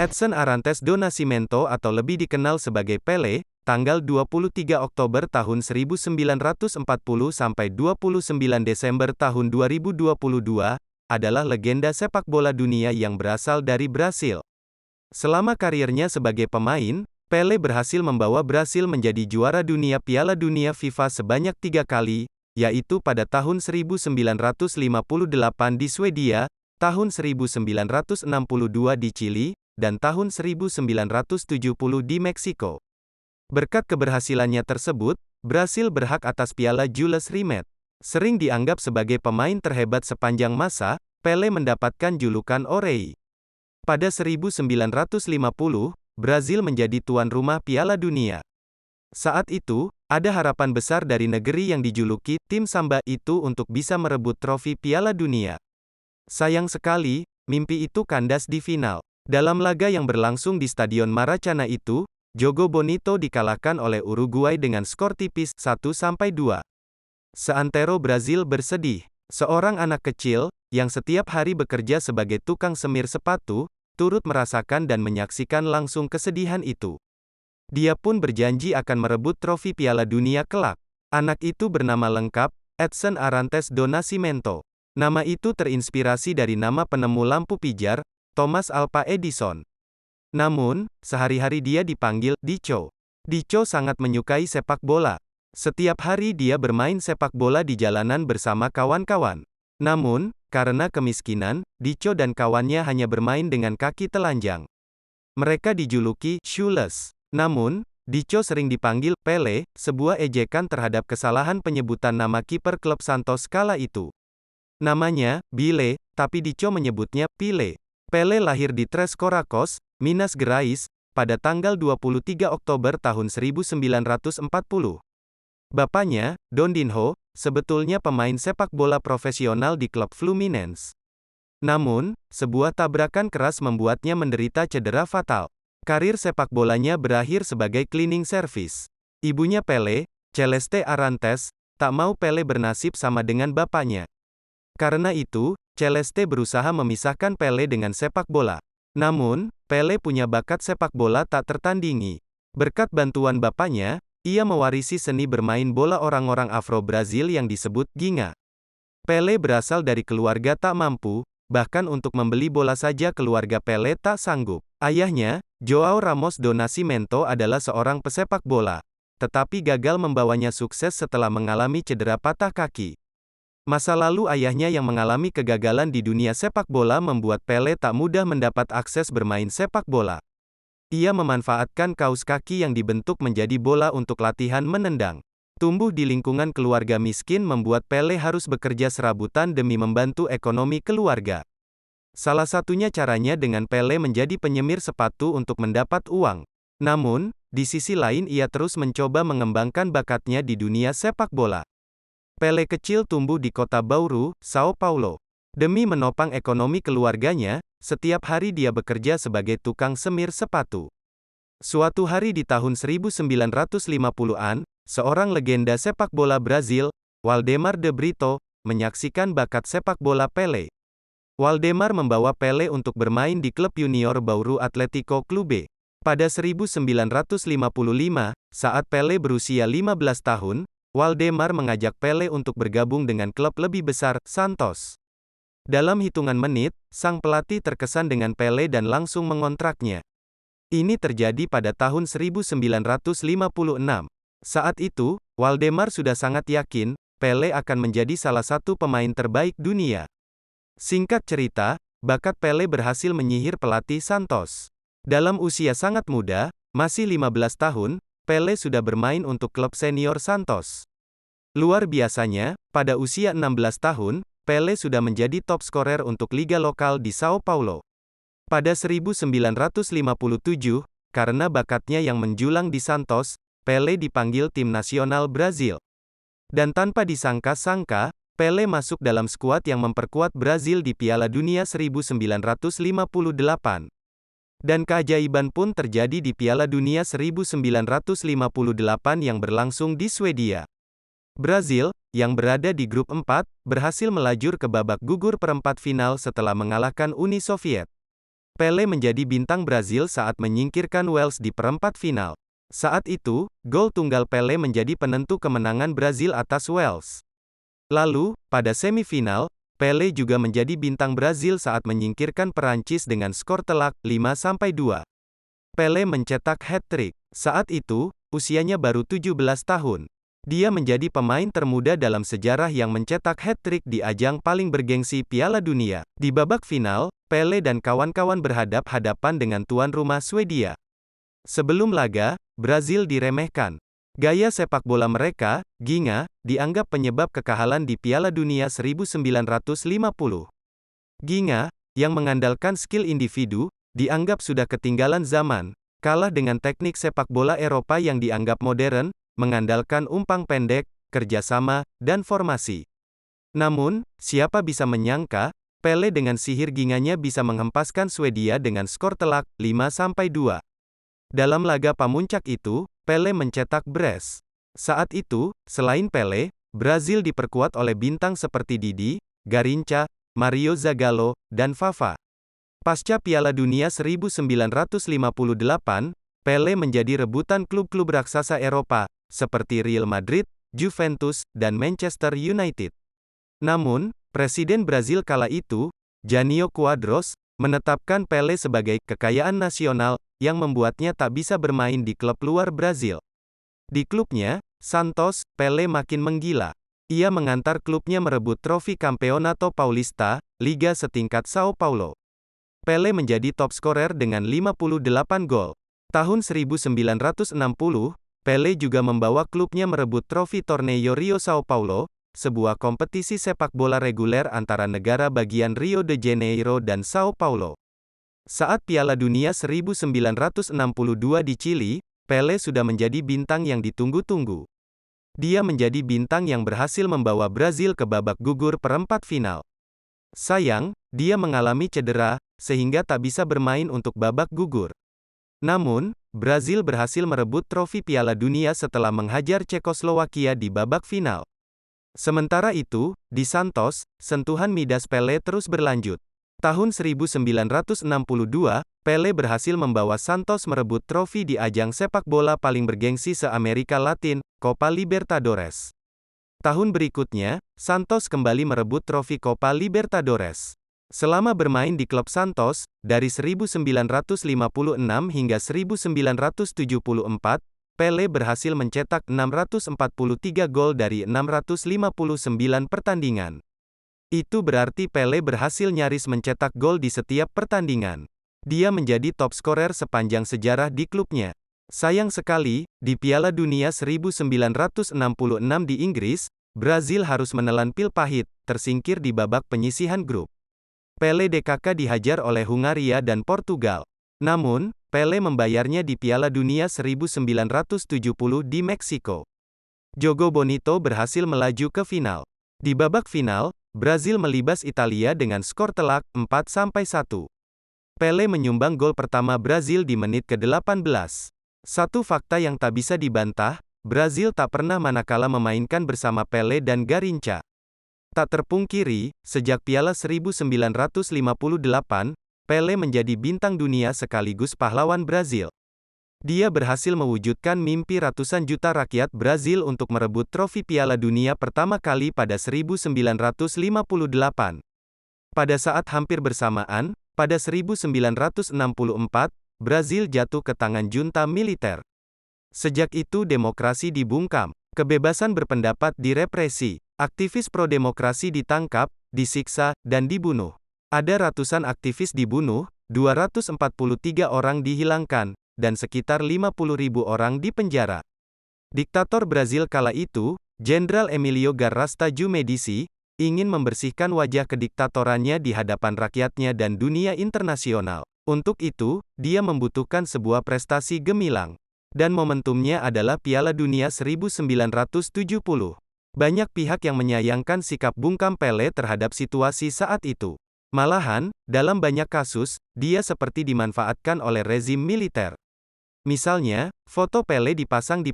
Edson Arantes do Nascimento atau lebih dikenal sebagai Pelé, tanggal 23 Oktober tahun 1940 sampai 29 Desember tahun 2022, adalah legenda sepak bola dunia yang berasal dari Brasil. Selama karirnya sebagai pemain, Pelé berhasil membawa Brasil menjadi juara dunia Piala Dunia FIFA sebanyak 3 kali, yaitu pada tahun 1958 di Swedia, tahun 1962 di Chili, dan tahun 1970 di Meksiko. Berkat keberhasilannya tersebut, Brasil berhak atas Piala Jules Rimet. Sering dianggap sebagai pemain terhebat sepanjang masa, Pelé mendapatkan julukan Orei. Pada 1950, Brasil menjadi tuan rumah Piala Dunia. Saat itu, ada harapan besar dari negeri yang dijuluki tim Samba itu untuk bisa merebut trofi Piala Dunia. Sayang sekali, mimpi itu kandas di final. Dalam laga yang berlangsung di Stadion Maracana itu, Jogo Bonito dikalahkan oleh Uruguay dengan skor tipis 1-2. Seantero Brasil bersedih, seorang anak kecil, yang setiap hari bekerja sebagai tukang semir sepatu, turut merasakan dan menyaksikan langsung kesedihan itu. Dia pun berjanji akan merebut trofi Piala Dunia kelak. Anak itu bernama lengkap, Edson Arantes do Nascimento. Nama itu terinspirasi dari nama penemu lampu pijar, Thomas Alva Edison. Namun, sehari-hari dia dipanggil Dico. Dico sangat menyukai sepak bola. Setiap hari dia bermain sepak bola di jalanan bersama kawan-kawan. Namun, karena kemiskinan, Dico dan kawannya hanya bermain dengan kaki telanjang. Mereka dijuluki shoeless. Namun, Dico sering dipanggil Pelé, sebuah ejekan terhadap kesalahan penyebutan nama kiper klub Santos kala itu. Namanya Bile, tapi Dico menyebutnya Pile. Pelé lahir di Tres Coracoes, Minas Gerais, pada tanggal 23 Oktober tahun 1940. Bapaknya, Dondinho, sebetulnya pemain sepak bola profesional di klub Fluminense. Namun, sebuah tabrakan keras membuatnya menderita cedera fatal. Karir sepak bolanya berakhir sebagai cleaning service. Ibunya Pelé, Celeste Arantes, tak mau Pelé bernasib sama dengan bapaknya. Karena itu, Celeste berusaha memisahkan Pelé dengan sepak bola. Namun, Pelé punya bakat sepak bola tak tertandingi. Berkat bantuan bapaknya, ia mewarisi seni bermain bola orang-orang Afro-Brazil yang disebut ginga. Pelé berasal dari keluarga tak mampu, bahkan untuk membeli bola saja keluarga Pelé tak sanggup. Ayahnya, João Ramos do Nascimento adalah seorang pesepak bola, tetapi gagal membawanya sukses setelah mengalami cedera patah kaki. Masa lalu ayahnya yang mengalami kegagalan di dunia sepak bola membuat Pelé tak mudah mendapat akses bermain sepak bola. Ia memanfaatkan kaus kaki yang dibentuk menjadi bola untuk latihan menendang. Tumbuh di lingkungan keluarga miskin membuat Pelé harus bekerja serabutan demi membantu ekonomi keluarga. Salah satunya caranya dengan Pelé menjadi penyemir sepatu untuk mendapat uang. Namun, di sisi lain ia terus mencoba mengembangkan bakatnya di dunia sepak bola. Pelé kecil tumbuh di kota Bauru, Sao Paulo. Demi menopang ekonomi keluarganya, setiap hari dia bekerja sebagai tukang semir sepatu. Suatu hari di tahun 1950-an, seorang legenda sepak bola Brazil, Waldemar de Brito, menyaksikan bakat sepak bola Pelé. Waldemar membawa Pelé untuk bermain di klub junior Bauru Atlético Clube. Pada 1955, saat Pelé berusia 15 tahun, Waldemar mengajak Pelé untuk bergabung dengan klub lebih besar, Santos. Dalam hitungan menit, sang pelatih terkesan dengan Pelé dan langsung mengontraknya. Ini terjadi pada tahun 1956. Saat itu, Waldemar sudah sangat yakin, Pelé akan menjadi salah satu pemain terbaik dunia. Singkat cerita, bakat Pelé berhasil menyihir pelatih Santos. Dalam usia sangat muda, masih 15 tahun, Pelé sudah bermain untuk klub senior Santos. Luar biasanya, pada usia 16 tahun, Pelé sudah menjadi top skorer untuk liga lokal di Sao Paulo. Pada 1957, karena bakatnya yang menjulang di Santos, Pelé dipanggil tim nasional Brazil. Dan tanpa disangka-sangka, Pelé masuk dalam skuad yang memperkuat Brazil di Piala Dunia 1958. Dan keajaiban pun terjadi di Piala Dunia 1958 yang berlangsung di Swedia. Brazil, yang berada di grup 4, berhasil melajur ke babak gugur perempat final setelah mengalahkan Uni Soviet. Pelé menjadi bintang Brazil saat menyingkirkan Wales di perempat final. Saat itu, gol tunggal Pelé menjadi penentu kemenangan Brazil atas Wales. Lalu, pada semifinal, Pelé juga menjadi bintang Brazil saat menyingkirkan Perancis dengan skor telak 5-2. Pelé mencetak hat-trick. Saat itu, usianya baru 17 tahun. Dia menjadi pemain termuda dalam sejarah yang mencetak hat-trick di ajang paling bergengsi Piala Dunia. Di babak final, Pelé dan kawan-kawan berhadap-hadapan dengan tuan rumah Swedia. Sebelum laga, Brazil diremehkan. Gaya sepak bola mereka, Ginga, dianggap penyebab kekalahan di Piala Dunia 1950. Ginga, yang mengandalkan skill individu, dianggap sudah ketinggalan zaman, kalah dengan teknik sepak bola Eropa yang dianggap modern, mengandalkan umpan pendek, kerjasama, dan formasi. Namun, siapa bisa menyangka, Pelé dengan sihir ginganya bisa menghempaskan Swedia dengan skor telak 5-2. Dalam laga pamuncak itu, Pelé mencetak brace. Saat itu, selain Pelé, Brazil diperkuat oleh bintang seperti Didi, Garrincha, Mario Zagallo, dan Vava. Pasca Piala Dunia 1958, Pelé menjadi rebutan klub-klub raksasa Eropa, seperti Real Madrid, Juventus, dan Manchester United. Namun, Presiden Brazil kala itu, Jânio Quadros, menetapkan Pelé sebagai kekayaan nasional, yang membuatnya tak bisa bermain di klub luar Brazil. Di klubnya, Santos, Pelé makin menggila. Ia mengantar klubnya merebut trofi Campeonato Paulista, liga setingkat Sao Paulo. Pelé menjadi top skorer dengan 58 gol. Tahun 1960, Pelé juga membawa klubnya merebut trofi Torneio Rio Sao Paulo, sebuah kompetisi sepak bola reguler antara negara bagian Rio de Janeiro dan Sao Paulo. Saat Piala Dunia 1962 di Chili, Pelé sudah menjadi bintang yang ditunggu-tunggu. Dia menjadi bintang yang berhasil membawa Brazil ke babak gugur perempat final. Sayang, dia mengalami cedera, sehingga tak bisa bermain untuk babak gugur. Namun, Brazil berhasil merebut trofi Piala Dunia setelah menghajar Cekoslowakia di babak final. Sementara itu, di Santos, sentuhan midas Pelé terus berlanjut. Tahun 1962, Pelé berhasil membawa Santos merebut trofi di ajang sepak bola paling bergengsi se-Amerika Latin, Copa Libertadores. Tahun berikutnya, Santos kembali merebut trofi Copa Libertadores. Selama bermain di klub Santos, dari 1956 hingga 1974, Pelé berhasil mencetak 643 gol dari 659 pertandingan. Itu berarti Pelé berhasil nyaris mencetak gol di setiap pertandingan. Dia menjadi top skorer sepanjang sejarah di klubnya. Sayang sekali, di Piala Dunia 1966 di Inggris, Brazil harus menelan pil pahit, tersingkir di babak penyisihan grup. Pelé DKK dihajar oleh Hungaria dan Portugal. Namun, Pelé membayarnya di Piala Dunia 1970 di Meksiko. Jogo Bonito berhasil melaju ke final. Di babak final, Brazil melibas Italia dengan skor telak 4-1. Pelé menyumbang gol pertama Brazil di menit ke-18. Satu fakta yang tak bisa dibantah, Brazil tak pernah manakala memainkan bersama Pelé dan Garrincha. Tak terpungkiri, sejak Piala 1958, Pelé menjadi bintang dunia sekaligus pahlawan Brazil. Dia berhasil mewujudkan mimpi ratusan juta rakyat Brazil untuk merebut trofi Piala Dunia pertama kali pada 1958. Pada saat hampir bersamaan, pada 1964, Brazil jatuh ke tangan junta militer. Sejak itu demokrasi dibungkam, kebebasan berpendapat direpresi, aktivis pro-demokrasi ditangkap, disiksa, dan dibunuh. Ada ratusan aktivis dibunuh, 243 orang dihilangkan, dan sekitar 50.000 orang dipenjara. Diktator Brazil kala itu, Jenderal Emílio Garrastazu Médici, ingin membersihkan wajah kediktatorannya di hadapan rakyatnya dan dunia internasional. Untuk itu, dia membutuhkan sebuah prestasi gemilang. Dan momentumnya adalah Piala Dunia 1970. Banyak pihak yang menyayangkan sikap bungkam Pelé terhadap situasi saat itu. Malahan, dalam banyak kasus, dia seperti dimanfaatkan oleh rezim militer. Misalnya, foto Pelé dipasang di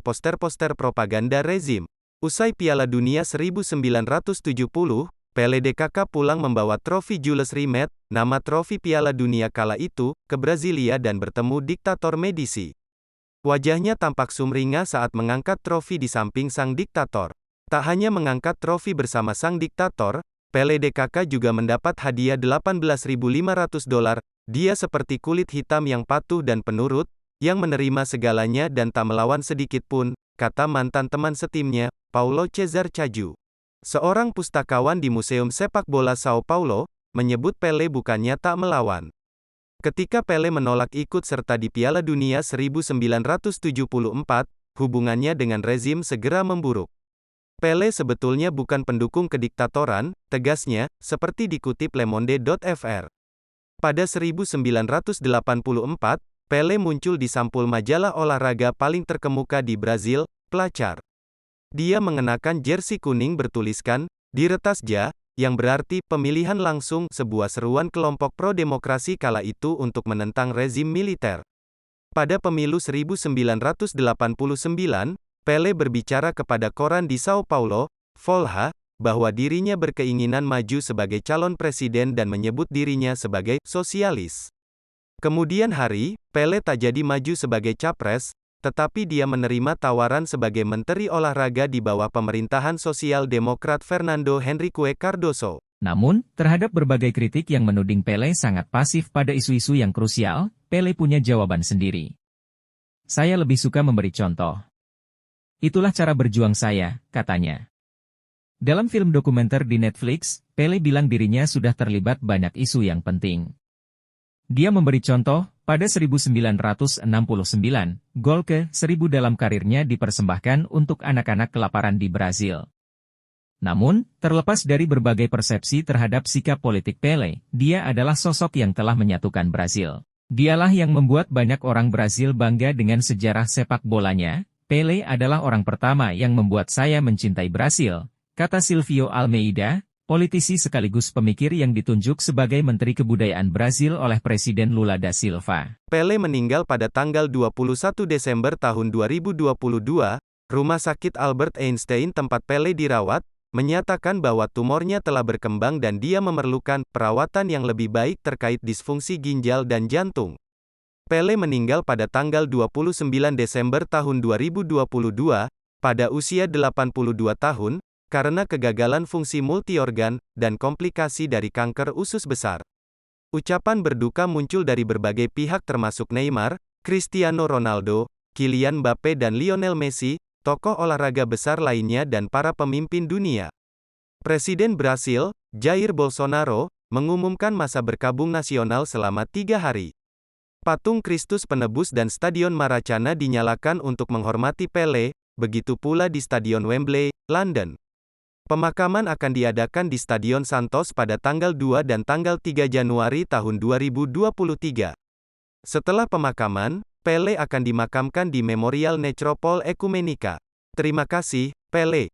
poster-poster propaganda rezim. Usai Piala Dunia 1970, Pele DKK pulang membawa trofi Jules Rimet, nama trofi Piala Dunia kala itu, ke Brasilia dan bertemu diktator Medici. Wajahnya tampak sumringah saat mengangkat trofi di samping sang diktator. Tak hanya mengangkat trofi bersama sang diktator, Pele DKK juga mendapat hadiah $18.500. Dia seperti kulit hitam yang patuh dan penurut, yang menerima segalanya dan tak melawan sedikit pun, kata mantan teman setimnya, Paulo Cesar Caju. Seorang pustakawan di Museum Sepak Bola Sao Paulo, menyebut Pele bukannya tak melawan. Ketika Pele menolak ikut serta di Piala Dunia 1974, hubungannya dengan rezim segera memburuk. Pele sebetulnya bukan pendukung kediktatoran, tegasnya, seperti dikutip Le Monde.fr. Pada 1984, Pele muncul di sampul majalah olahraga paling terkemuka di Brazil, Placar. Dia mengenakan jersey kuning bertuliskan, "Diretas Ja", yang berarti pemilihan langsung, sebuah seruan kelompok pro-demokrasi kala itu untuk menentang rezim militer. Pada pemilu 1989, Pele berbicara kepada koran di Sao Paulo, Folha, bahwa dirinya berkeinginan maju sebagai calon presiden dan menyebut dirinya sebagai sosialis. Kemudian hari, Pele tak jadi maju sebagai capres, tetapi dia menerima tawaran sebagai Menteri Olahraga di bawah pemerintahan Sosial Demokrat Fernando Henrique Cardoso. Namun, terhadap berbagai kritik yang menuding Pele sangat pasif pada isu-isu yang krusial, Pele punya jawaban sendiri. "Saya lebih suka memberi contoh. Itulah cara berjuang saya," katanya. Dalam film dokumenter di Netflix, Pele bilang dirinya sudah terlibat banyak isu yang penting. Dia memberi contoh, pada 1969, gol ke-1000 dalam karirnya dipersembahkan untuk anak-anak kelaparan di Brasil. Namun, terlepas dari berbagai persepsi terhadap sikap politik Pele, dia adalah sosok yang telah menyatukan Brasil. Dialah yang membuat banyak orang Brasil bangga dengan sejarah sepak bolanya. "Pele adalah orang pertama yang membuat saya mencintai Brasil," kata Silvio Almeida, politisi sekaligus pemikir yang ditunjuk sebagai Menteri Kebudayaan Brasil oleh Presiden Lula da Silva. Pele meninggal pada tanggal 21 Desember tahun 2022, Rumah Sakit Albert Einstein tempat Pele dirawat, menyatakan bahwa tumornya telah berkembang dan dia memerlukan perawatan yang lebih baik terkait disfungsi ginjal dan jantung. Pele meninggal pada tanggal 29 Desember tahun 2022, pada usia 82 tahun, karena kegagalan fungsi multiorgan, dan komplikasi dari kanker usus besar. Ucapan berduka muncul dari berbagai pihak termasuk Neymar, Cristiano Ronaldo, Kylian Mbappe dan Lionel Messi, tokoh olahraga besar lainnya dan para pemimpin dunia. Presiden Brasil, Jair Bolsonaro, mengumumkan masa berkabung nasional selama 3 hari. Patung Kristus Penebus dan Stadion Maracana dinyalakan untuk menghormati Pele, begitu pula di Stadion Wembley, London. Pemakaman akan diadakan di Stadion Santos pada tanggal 2 dan tanggal 3 Januari tahun 2023. Setelah pemakaman, Pele akan dimakamkan di Memorial Necropole Ecumenica. Terima kasih, Pele.